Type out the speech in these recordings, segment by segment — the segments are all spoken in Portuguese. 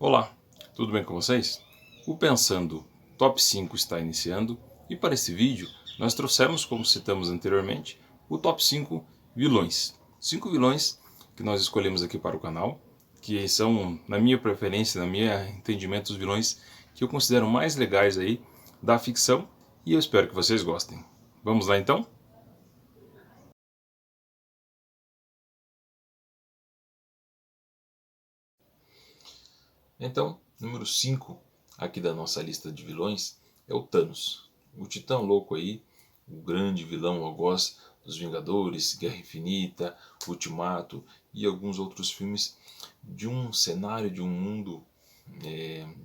Olá, tudo bem com vocês? O Pensando Top 5 está iniciando e para esse vídeo nós trouxemos, como citamos anteriormente, o Top 5 vilões. 5 vilões que nós escolhemos aqui para o canal, que são, na minha preferência, na minha entendimento, os vilões que eu considero mais legais aí da ficção e eu espero que vocês gostem. Vamos lá então? Então, número 5 aqui da nossa lista de vilões é o Thanos. O titã louco aí, o grande vilão algoz dos Vingadores, Guerra Infinita, Ultimato e alguns outros filmes de um cenário, de um mundo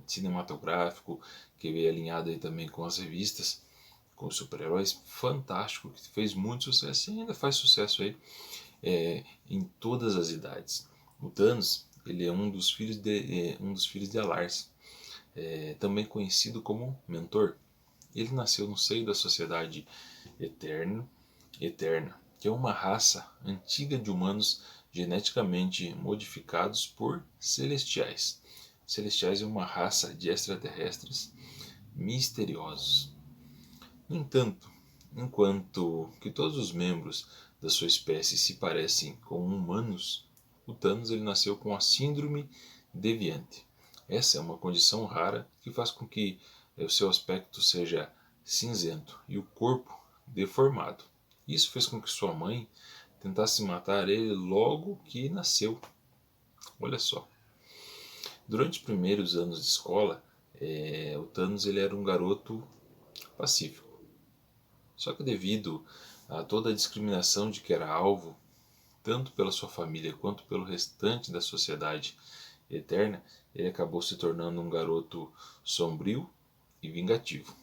cinematográfico que veio alinhado aí também com as revistas, com os super-heróis, fantástico, que fez muito sucesso e ainda faz sucesso aí em todas as idades. O Thanos, ele é um dos filhos de Alars, também conhecido como Mentor. Ele nasceu no seio da sociedade eterna, que é uma raça antiga de humanos geneticamente modificados por celestiais. Celestiais é uma raça de extraterrestres misteriosos. No entanto, enquanto que todos os membros da sua espécie se parecem com humanos, o Thanos ele nasceu com a síndrome deviante. Essa é uma condição rara que faz com que o seu aspecto seja cinzento e o corpo deformado. Isso fez com que sua mãe tentasse matar ele logo que nasceu. Olha só. Durante os primeiros anos de escola, o Thanos ele era um garoto pacífico. Só que devido a toda a discriminação de que era alvo, tanto pela sua família quanto pelo restante da sociedade eterna, ele acabou se tornando um garoto sombrio e vingativo.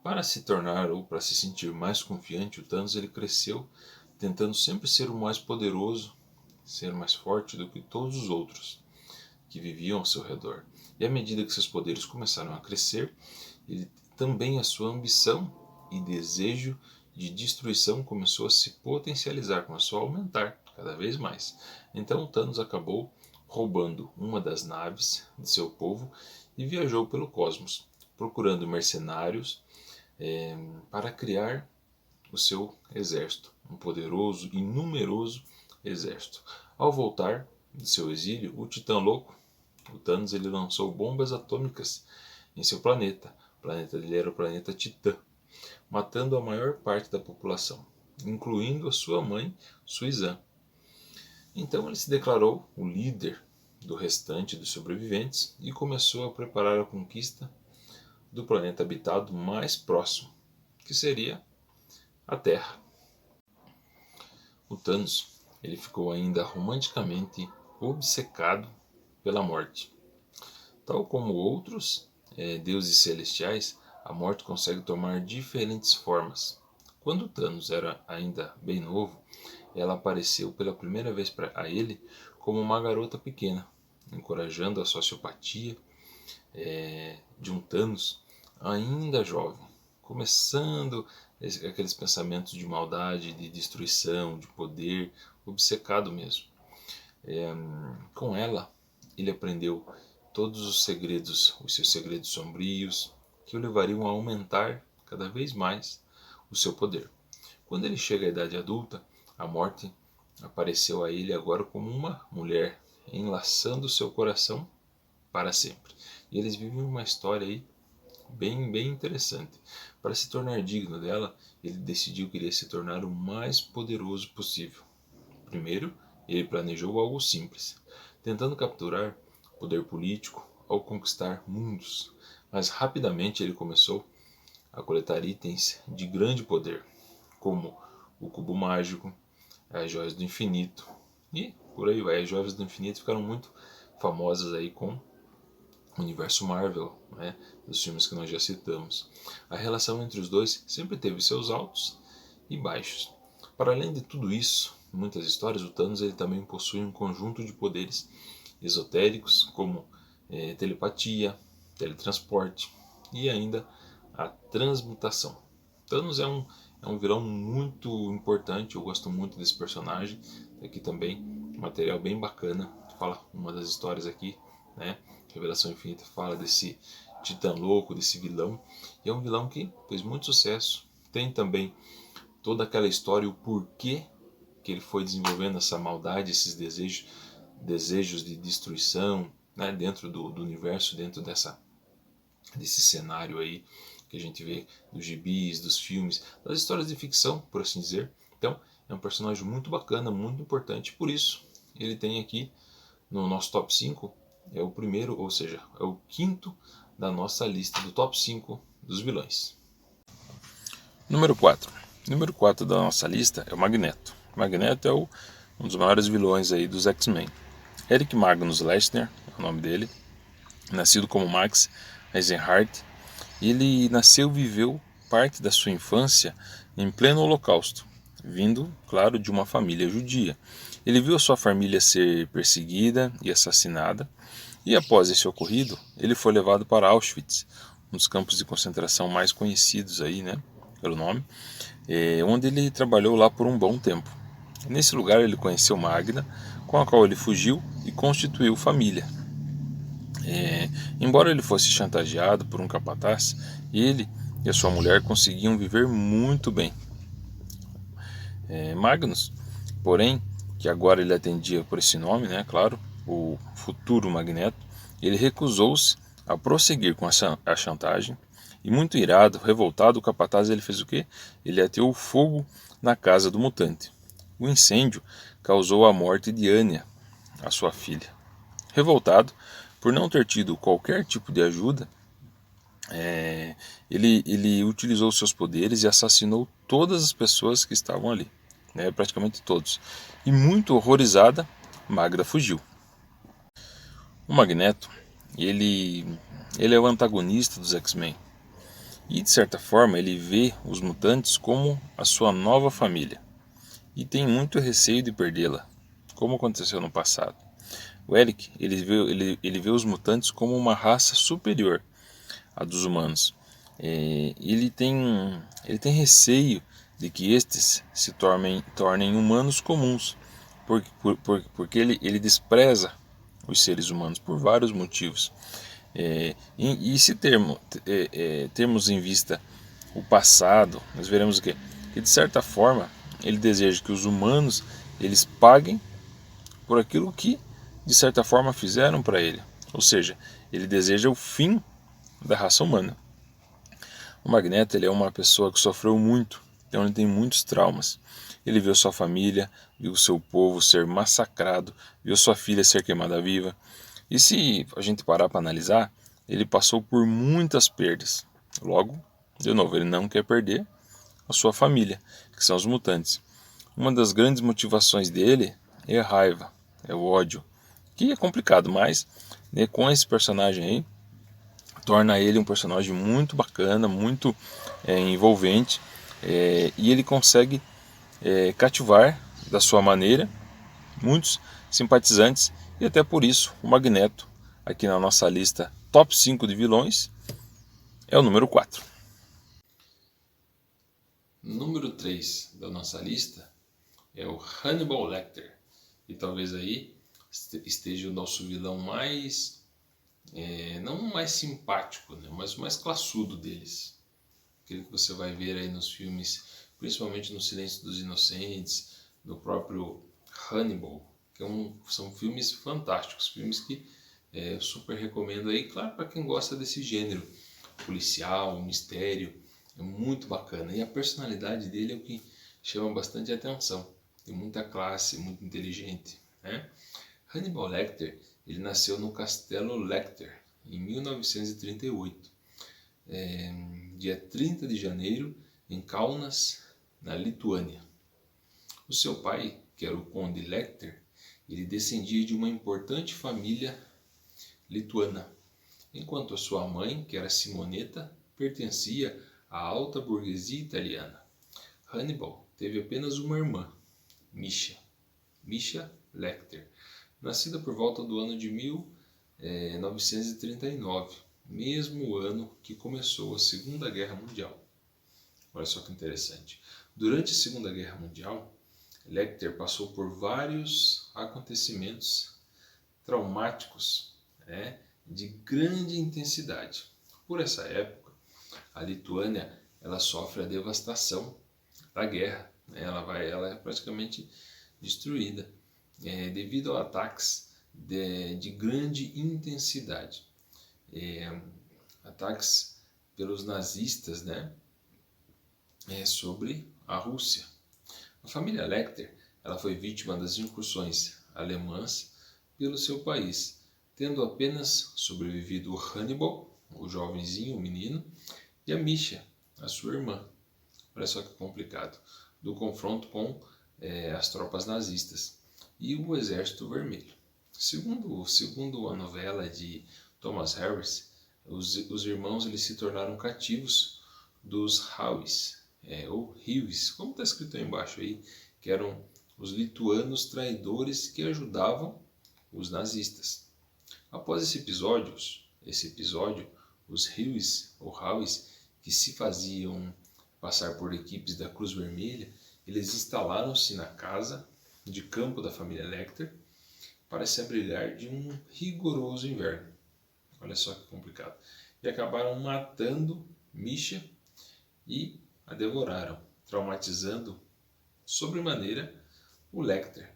Para se tornar ou para se sentir mais confiante, o Thanos ele cresceu tentando sempre ser o mais poderoso, ser mais forte do que todos os outros que viviam ao seu redor. E à medida que seus poderes começaram a crescer, ele também a sua ambição e desejo de destruição começou a se potencializar, começou a aumentar cada vez mais. Então Thanos acabou roubando uma das naves de seu povo e viajou pelo cosmos, procurando mercenários para criar o seu exército, um poderoso e numeroso exército. Ao voltar de seu exílio, o Titã Louco, o Thanos, ele lançou bombas atômicas em seu planeta. O planeta dele era o planeta Titã, matando a maior parte da população, incluindo a sua mãe, Suizan. Então ele se declarou o líder do restante dos sobreviventes e começou a preparar a conquista do planeta habitado mais próximo, que seria a Terra. O Thanos ele ficou ainda romanticamente obcecado pela morte. Tal como outros deuses celestiais, a morte consegue tomar diferentes formas. Quando Thanos era ainda bem novo, ela apareceu pela primeira vez para ele como uma garota pequena, encorajando a sociopatia de um Thanos ainda jovem, começando aqueles pensamentos de maldade, de destruição, de poder, obcecado mesmo. Com ela, ele aprendeu todos os segredos, os seus segredos sombrios, que o levariam a aumentar cada vez mais o seu poder. Quando ele chega à idade adulta, a morte apareceu a ele agora como uma mulher, enlaçando seu coração para sempre. E eles vivem uma história aí bem interessante. Para se tornar digno dela, ele decidiu que iria se tornar o mais poderoso possível. Primeiro, ele planejou algo simples, tentando capturar poder político ao conquistar mundos, mas rapidamente ele começou a coletar itens de grande poder, como o cubo mágico, as joias do infinito e por aí vai. As joias do infinito ficaram muito famosas aí com o universo Marvel, né, dos filmes que nós já citamos. A relação entre os dois sempre teve seus altos e baixos. Para além de tudo isso, em muitas histórias, o Thanos ele também possui um conjunto de poderes esotéricos como telepatia, teletransporte e ainda a transmutação. Thanos é um vilão muito importante, eu gosto muito desse personagem. Aqui também um material bem bacana, fala uma das histórias aqui né? Revelação Infinita fala desse titã louco, desse vilão, e é um vilão que fez muito sucesso. Tem também toda aquela história, o porquê que ele foi desenvolvendo essa maldade, esses desejos de destruição, né, dentro do universo, dentro desse cenário aí que a gente vê dos gibis, dos filmes, das histórias de ficção, por assim dizer. Então, é um personagem muito bacana, muito importante, por isso ele tem aqui no nosso top 5, é o primeiro, ou seja, é o quinto da nossa lista do top 5 dos vilões. Número 4. Número 4 da nossa lista é o Magneto. O Magneto é um dos maiores vilões aí dos X-Men. Eric Magnus Lechner é o nome dele, nascido como Max Eisenhardt. Ele nasceu e viveu parte da sua infância em pleno Holocausto, vindo, claro, de uma família judia. Ele viu a sua família ser perseguida e assassinada, e após esse ocorrido, ele foi levado para Auschwitz, um dos campos de concentração mais conhecidos aí, né, pelo nome, onde ele trabalhou lá por um bom tempo. Nesse lugar ele conheceu Magda, com a qual ele fugiu e constituiu família. Embora ele fosse chantageado por um capataz, ele e a sua mulher conseguiam viver muito bem. Magnus, porém, que agora ele atendia por esse nome, né, claro, o futuro Magneto, ele recusou-se a prosseguir com a chantagem e, muito irado, revoltado, o capataz ele fez o quê? Ele ateou fogo na casa do mutante. O incêndio causou a morte de Anya, a sua filha. Revoltado por não ter tido qualquer tipo de ajuda, ele utilizou seus poderes e assassinou todas as pessoas que estavam ali, né, praticamente todos. E muito horrorizada, Magda fugiu. O Magneto, ele é o antagonista dos X-Men. E de certa forma ele vê os mutantes como a sua nova família. E tem muito receio de perdê-la, como aconteceu no passado. O Eric, ele vê os mutantes como uma raça superior à dos humanos. Ele tem receio de que estes se tornem humanos comuns, porque ele despreza os seres humanos por vários motivos. E se termos em vista o passado, nós veremos o quê? Que de certa forma ele deseja que os humanos eles paguem por aquilo que de certa forma fizeram para ele. Ou seja, ele deseja o fim da raça humana. O Magneto ele é uma pessoa que sofreu muito, então ele tem muitos traumas. Ele viu sua família, viu seu povo ser massacrado, viu sua filha ser queimada viva. E se a gente parar para analisar, ele passou por muitas perdas. Logo, de novo, ele não quer perder a sua família, que são os mutantes. Uma das grandes motivações dele é a raiva, é o ódio, que é complicado, mas né, com esse personagem aí, torna ele um personagem muito bacana, muito envolvente, e ele consegue cativar da sua maneira muitos simpatizantes, e até por isso o Magneto, aqui na nossa lista top 5 de vilões, é o número 4. Número 3 da nossa lista é o Hannibal Lecter, e talvez aí esteja o nosso vilão mais, não mais simpático, né, mas o mais classudo deles. Aquele que você vai ver aí nos filmes, principalmente no Silêncio dos Inocentes, no próprio Hannibal, que são filmes fantásticos, filmes que eu super recomendo aí, claro, para quem gosta desse gênero policial, mistério, é muito bacana. E a personalidade dele é o que chama bastante atenção. Tem muita classe, muito inteligente, né? Hannibal Lecter, ele nasceu no Castelo Lecter em 1938, dia 30 de janeiro, em Kaunas, na Lituânia. O seu pai, que era o Conde Lecter, ele descendia de uma importante família lituana, enquanto a sua mãe, que era Simonetta, pertencia à alta burguesia italiana. Hannibal teve apenas uma irmã, Misha Lecter, nascida por volta do ano de 1939, mesmo ano que começou a Segunda Guerra Mundial. Olha só que interessante. Durante a Segunda Guerra Mundial, Lecter passou por vários acontecimentos traumáticos né, de grande intensidade. Por essa época, a Lituânia ela sofre a devastação da guerra, né? Ela é praticamente destruída devido a ataques de grande intensidade, ataques pelos nazistas, né, sobre a Rússia. A família Lecter ela foi vítima das incursões alemãs pelo seu país, tendo apenas sobrevivido o Hannibal, o jovenzinho, o menino, e a Misha, a sua irmã. Olha só que complicado, do confronto com as tropas nazistas e o Exército Vermelho. Segundo a novela de Thomas Harris, os irmãos eles se tornaram cativos dos Hauis, ou Hiwis, como está escrito aí embaixo aí, que eram os lituanos traidores que ajudavam os nazistas. Após esse episódio, os Hiwis ou Hauis, que se faziam passar por equipes da Cruz Vermelha, eles instalaram-se na casa de campo da família Lecter para se abrigar de um rigoroso inverno. Olha só que complicado. E acabaram matando Misha e a devoraram, traumatizando sobremaneira o Lecter.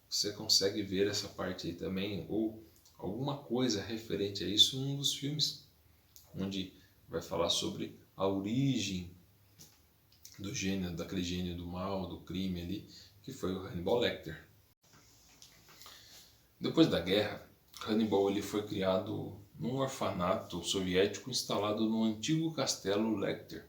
Você consegue ver essa parte aí também, ou alguma coisa referente a isso num dos filmes, onde vai falar sobre a origem do gênio, daquele gênio do mal, do crime ali, que foi o Hannibal Lecter. Depois da guerra, Hannibal ele foi criado num orfanato soviético instalado no antigo castelo Lecter,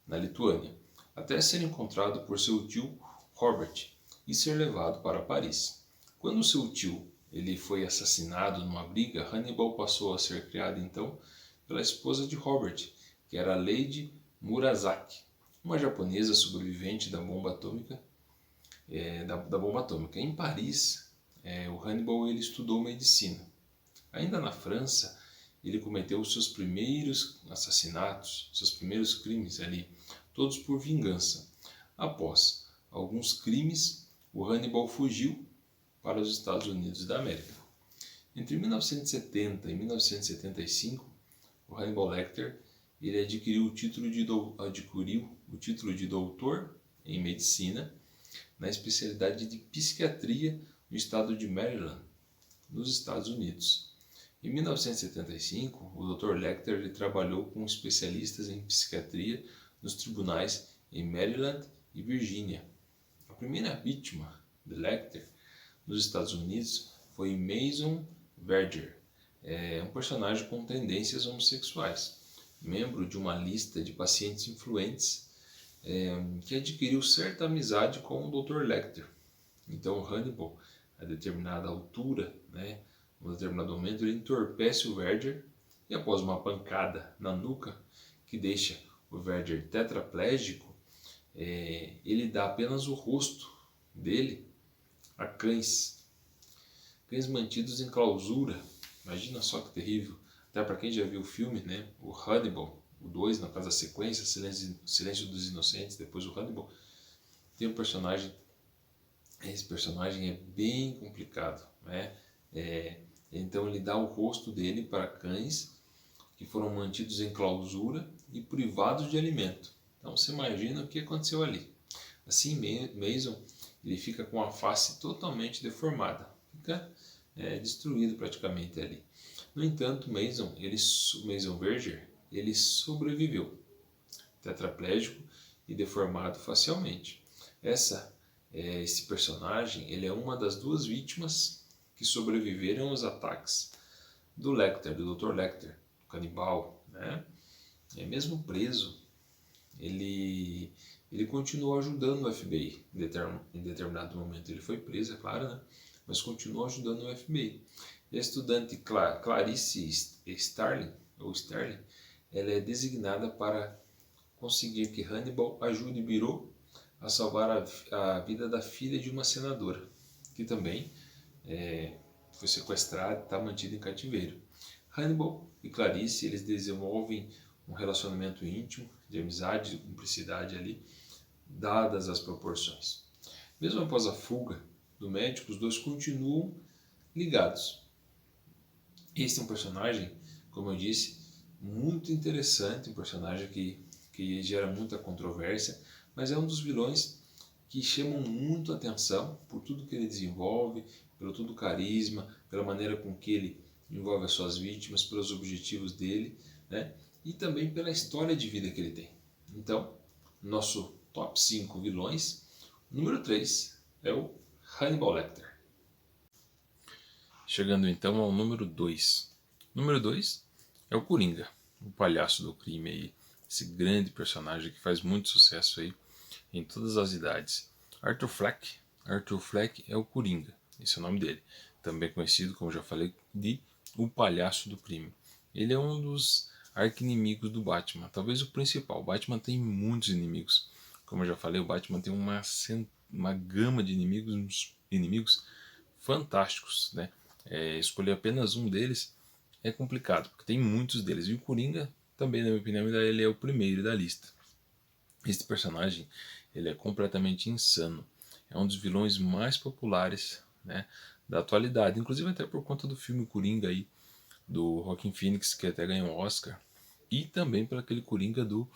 na Lituânia, até ser encontrado por seu tio Robert e ser levado para Paris. Quando seu tio ele foi assassinado numa briga, Hannibal passou a ser criado então pela esposa de Robert, que era Lady Murasaki, uma japonesa sobrevivente da bomba atômica. Em Paris, o Hannibal ele estudou medicina. Ainda na França, ele cometeu os seus primeiros assassinatos, seus primeiros crimes ali, todos por vingança. Após alguns crimes, o Hannibal fugiu para os Estados Unidos da América. Entre 1970 e 1975, o Hannibal Lecter ele adquiriu o título de doutor em medicina na especialidade de psiquiatria no estado de Maryland, nos Estados Unidos. Em 1975, o Dr. Lecter ele trabalhou com especialistas em psiquiatria nos tribunais em Maryland e Virgínia. A primeira vítima de Lecter nos Estados Unidos foi Mason Verger, um personagem com tendências homossexuais, membro de uma lista de pacientes influentes que adquiriu certa amizade com o Dr. Lecter. Então Hannibal, a determinada altura, né, em um determinado momento, ele entorpece o Verger e após uma pancada na nuca que deixa o Verger tetraplégico, ele dá apenas o rosto dele a cães mantidos em clausura. Imagina só que terrível. Até para quem já viu o filme, né, o Hannibal, o 2, na casa da sequência, Silêncio dos Inocentes, depois o Hannibal, tem um personagem, esse personagem é bem complicado, né? Então ele dá o rosto dele para cães que foram mantidos em clausura e privados de alimento. Então você imagina o que aconteceu ali. Assim, Mason ele fica com a face totalmente deformada, fica destruído praticamente ali. No entanto, Mason Verger, ele sobreviveu, tetraplégico e deformado facialmente. Esse personagem ele é uma das duas vítimas que sobreviveram aos ataques do Lecter, do Dr. Lecter, do canibal, né? Mesmo preso, ele continuou ajudando o FBI em determinado momento. Ele foi preso, é claro, né? Mas continuou ajudando o FBI. E a estudante Clarice Starling, ela é designada para conseguir que Hannibal ajude Biro a salvar a vida da filha de uma senadora, que também foi sequestrada e está mantida em cativeiro. Hannibal e Clarice eles desenvolvem um relacionamento íntimo, de amizade, de cumplicidade ali, dadas as proporções. Mesmo após a fuga do médico, os dois continuam ligados. Esse é um personagem, como eu disse, muito interessante, um personagem que gera muita controvérsia, mas é um dos vilões que chamam muito a atenção por tudo que ele desenvolve, pelo todo o carisma, pela maneira com que ele envolve as suas vítimas, pelos objetivos dele, né? E também pela história de vida que ele tem. Então, nosso top 5 vilões, número 3 é o Hannibal Lecter. Chegando então ao número 2. Número 2 é o Coringa, o palhaço do crime aí, esse grande personagem que faz muito sucesso aí em todas as idades. Arthur Fleck. Arthur Fleck é o Coringa, esse é o nome dele. Também conhecido, como já falei, de o palhaço do crime. Ele é um dos arqui-inimigos do Batman, talvez o principal. O Batman tem muitos inimigos. Como eu já falei, o Batman tem uma gama de inimigos fantásticos, né? Escolher apenas um deles é complicado, porque tem muitos deles. E o Coringa, também na minha opinião, ele é o primeiro da lista. Este personagem ele é completamente insano. É um dos vilões mais populares, né, da atualidade. Inclusive até por conta do filme Coringa aí, do Joaquin Phoenix, que até ganhou um Oscar. E também por aquele Coringa do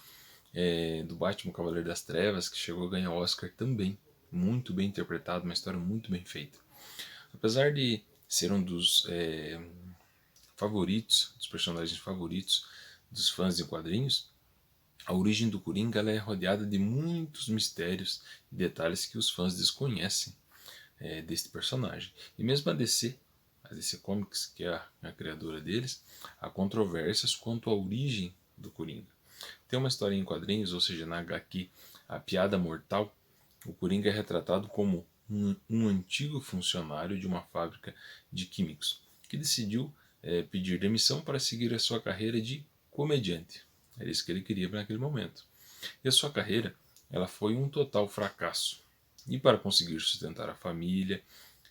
Batman Cavaleiro das Trevas, que chegou a ganhar Oscar também. Muito bem interpretado, uma história muito bem feita. Apesar de ser um dos favoritos, dos personagens favoritos dos fãs de quadrinhos, a origem do Coringa ela é rodeada de muitos mistérios e detalhes que os fãs desconhecem deste personagem. E mesmo a DC Comics, que é a criadora deles, há controvérsias quanto à origem do Coringa. Tem uma história em quadrinhos, ou seja, na HQ A Piada Mortal, o Coringa é retratado como um antigo funcionário de uma fábrica de químicos que decidiu pedir demissão para seguir a sua carreira de comediante. Era isso que ele queria naquele momento. E a sua carreira ela foi um total fracasso. E para conseguir sustentar a família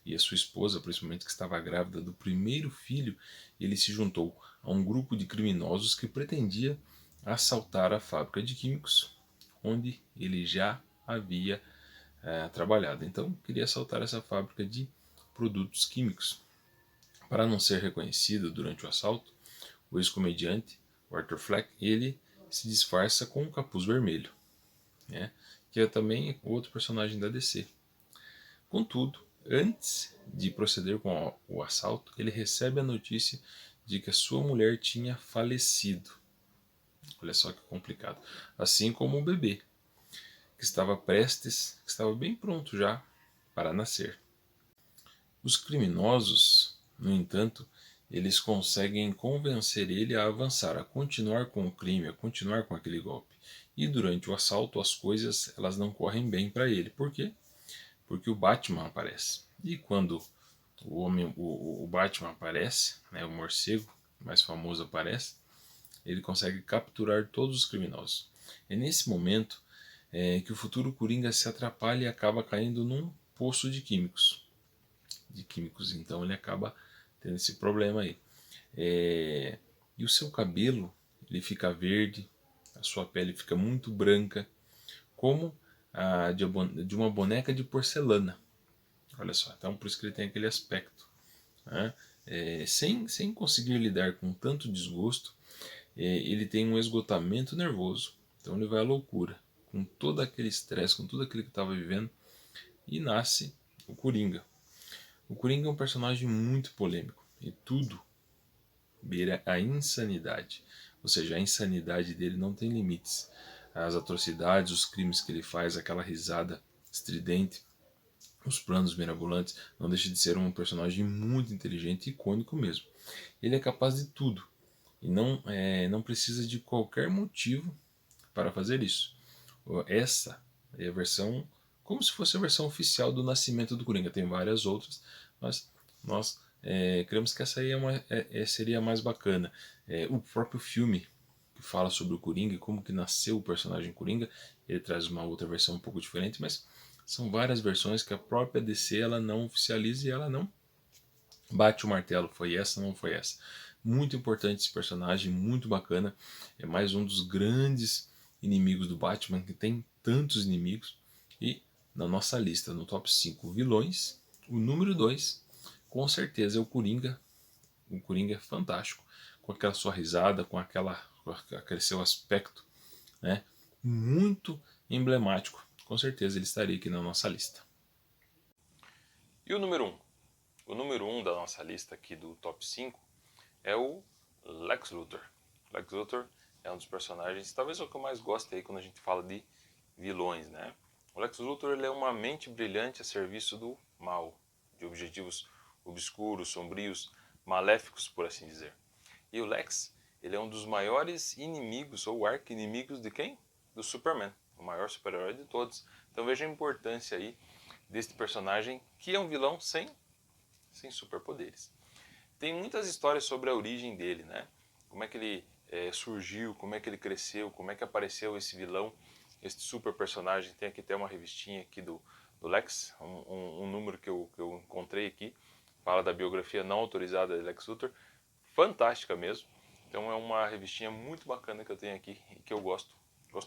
e a sua esposa, principalmente que estava grávida do primeiro filho, ele se juntou a um grupo de criminosos que pretendia assaltar a fábrica de químicos onde ele já havia trabalhado. Então, queria assaltar essa fábrica de produtos químicos. Para não ser reconhecido durante o assalto, o ex-comediante, Arthur Fleck, ele se disfarça com um capuz vermelho, né? Que é também outro personagem da DC. Contudo, antes de proceder com o assalto, ele recebe a notícia de que a sua mulher tinha falecido. Olha só que complicado. Assim como o bebê, que estava bem pronto já para nascer. Os criminosos, no entanto, eles conseguem convencer ele a avançar, a continuar com o crime, a continuar com aquele golpe. E durante o assalto as coisas elas não correm bem para ele. Por quê? Porque o Batman aparece. E quando o Batman aparece, né, o morcego mais famoso aparece, ele consegue capturar todos os criminosos. É nesse momento que o futuro Coringa se atrapalha e acaba caindo num poço de químicos. Então ele acaba tendo esse problema aí. E o seu cabelo ele fica verde, a sua pele fica muito branca, como a de uma boneca de porcelana. Olha só, então por isso que ele tem aquele aspecto. Né? Sem conseguir lidar com tanto desgosto, ele tem um esgotamento nervoso. Então ele vai à loucura, com todo aquele estresse, com tudo aquilo que estava vivendo, e nasce o Coringa. O Coringa é um personagem muito polêmico, e tudo beira a insanidade. Ou seja, a insanidade dele não tem limites. As atrocidades, os crimes que ele faz, aquela risada estridente, os planos mirabolantes, não deixa de ser um personagem muito inteligente e icônico mesmo. Ele é capaz de tudo e não precisa de qualquer motivo para fazer isso. Essa é a versão, como se fosse a versão oficial do nascimento do Coringa. Tem várias outras, mas nós cremos que essa aí seria a mais bacana. O próprio filme que fala sobre o Coringa e como que nasceu o personagem Coringa, ele traz uma outra versão um pouco diferente, mas são várias versões que a própria DC ela não oficializa e ela não bate o martelo. Foi essa, não foi essa. Muito importante esse personagem, muito bacana. É mais um dos grandes inimigos do Batman, que tem tantos inimigos. E na nossa lista, no top 5 vilões, o número 2, com certeza é o Coringa, O Coringa é fantástico, com aquela sua risada, com aquele seu aspecto, né? Muito emblemático. Com certeza ele estaria aqui na nossa lista. E o número 1? O número 1 da nossa lista aqui do top 5 é o Lex Luthor. Lex Luthor é um dos personagens, talvez o que eu mais gosto aí quando a gente fala de vilões, né? O Lex Luthor ele é uma mente brilhante a serviço do mal, de objetivos obscuros, sombrios, maléficos, por assim dizer. E o Lex, ele é um dos maiores inimigos ou arqui-inimigos de quem? Do Superman, o maior super-herói de todos. Então veja a importância aí deste personagem que é um vilão sem superpoderes. Tem muitas histórias sobre a origem dele, né? Como é que ele surgiu, como é que ele cresceu, como é que apareceu esse vilão, este super personagem. Tem aqui até uma revistinha aqui do Lex, um número que eu encontrei aqui, fala da biografia não autorizada de Lex Luthor, fantástica mesmo. Então é uma revistinha muito bacana que eu tenho aqui e que eu gosto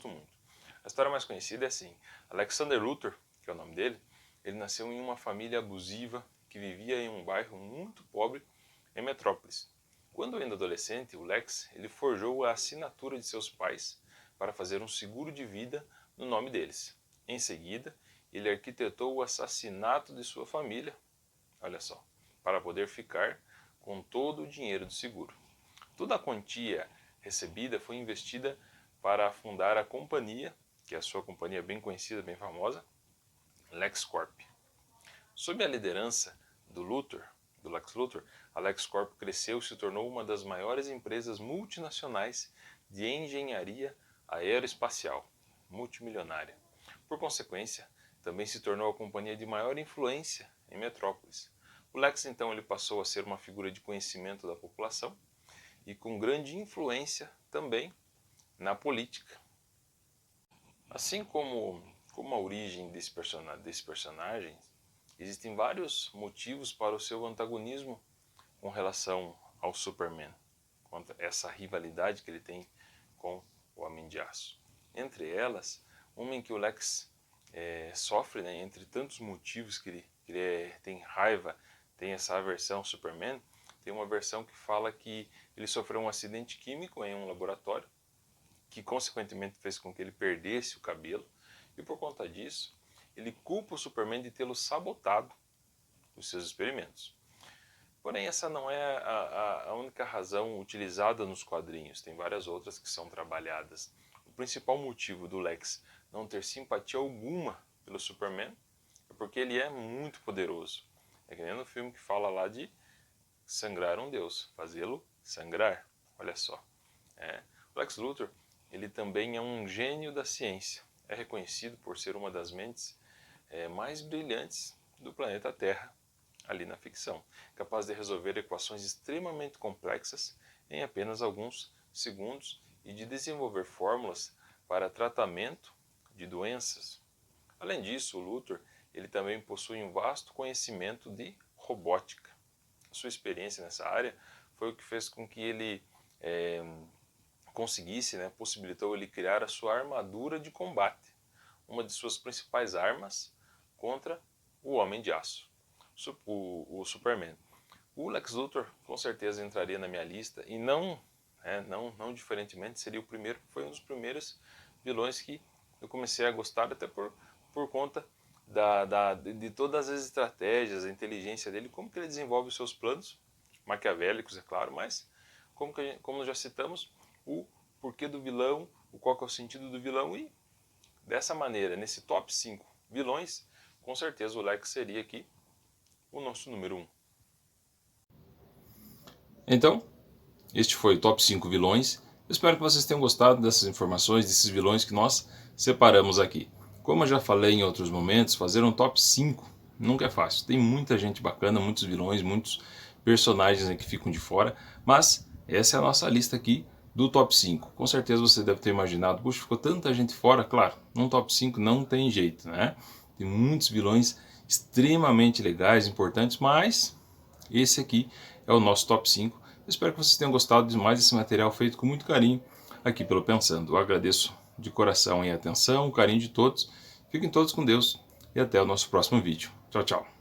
muito. A história mais conhecida é assim: Alexander Luthor, que é o nome dele, ele nasceu em uma família abusiva que vivia em um bairro muito pobre em Metrópolis. Quando ainda adolescente, o Lex ele forjou a assinatura de seus pais para fazer um seguro de vida no nome deles. Em seguida, ele arquitetou o assassinato de sua família, olha só, para poder ficar com todo o dinheiro do seguro. Toda a quantia recebida foi investida para fundar a companhia, que é a sua companhia bem conhecida, bem famosa, LexCorp. Sob a liderança do Lex Luthor, a LexCorp cresceu e se tornou uma das maiores empresas multinacionais de engenharia aeroespacial, multimilionária. Por consequência, também se tornou a companhia de maior influência em Metrópolis. O Lex então ele passou a ser uma figura de conhecimento da população e com grande influência também na política. Assim como a origem desse personagem, existem vários motivos para o seu antagonismo com relação ao Superman, contra essa rivalidade que ele tem com o Homem de Aço. Entre elas, uma em que o Lex sofre, né, entre tantos motivos que ele tem raiva, tem essa aversão ao Superman, tem uma versão que fala que ele sofreu um acidente químico em um laboratório, que consequentemente fez com que ele perdesse o cabelo, e por conta disso, ele culpa o Superman de tê-lo sabotado os seus experimentos. Porém, essa não é a única razão utilizada nos quadrinhos, tem várias outras que são trabalhadas. O principal motivo do Lex não ter simpatia alguma pelo Superman é porque ele é muito poderoso. É que nem no filme que fala lá de sangrar um deus, fazê-lo sangrar, olha só. O Lex Luthor ele também é um gênio da ciência, é reconhecido por ser uma das mentes mais brilhantes do planeta Terra, ali na ficção, capaz de resolver equações extremamente complexas em apenas alguns segundos e de desenvolver fórmulas para tratamento de doenças. Além disso, o Luthor ele também possui um vasto conhecimento de robótica. Sua experiência nessa área foi o que fez com que ele conseguisse, né, possibilitou ele criar a sua armadura de combate, uma de suas principais armas contra o Homem de Aço, o Superman. O Lex Luthor com certeza entraria na minha lista e não diferentemente seria foi um dos primeiros vilões que eu comecei a gostar, até por conta de todas as estratégias, a inteligência dele, como que ele desenvolve os seus planos, maquiavélicos, é claro, mas como já citamos, o porquê do vilão, qual que é o sentido do vilão, e dessa maneira, nesse top 5 vilões, com certeza o Lex seria aqui o nosso número 1. Então, este foi o top 5 vilões. Eu espero que vocês tenham gostado dessas informações, desses vilões que nós separamos aqui. Como eu já falei em outros momentos, fazer um top 5 nunca é fácil. Tem muita gente bacana, muitos vilões, muitos personagens que ficam de fora, mas essa é a nossa lista aqui do top 5. Com certeza você deve ter imaginado, puxa, ficou tanta gente fora. Claro, num top 5 não tem jeito, né? Tem muitos vilões extremamente legais, importantes, mas esse aqui é o nosso top 5. Eu espero que vocês tenham gostado de mais esse material feito com muito carinho aqui pelo Pensando. Eu agradeço de coração a atenção, o carinho de todos. Fiquem todos com Deus e até o nosso próximo vídeo. Tchau, tchau.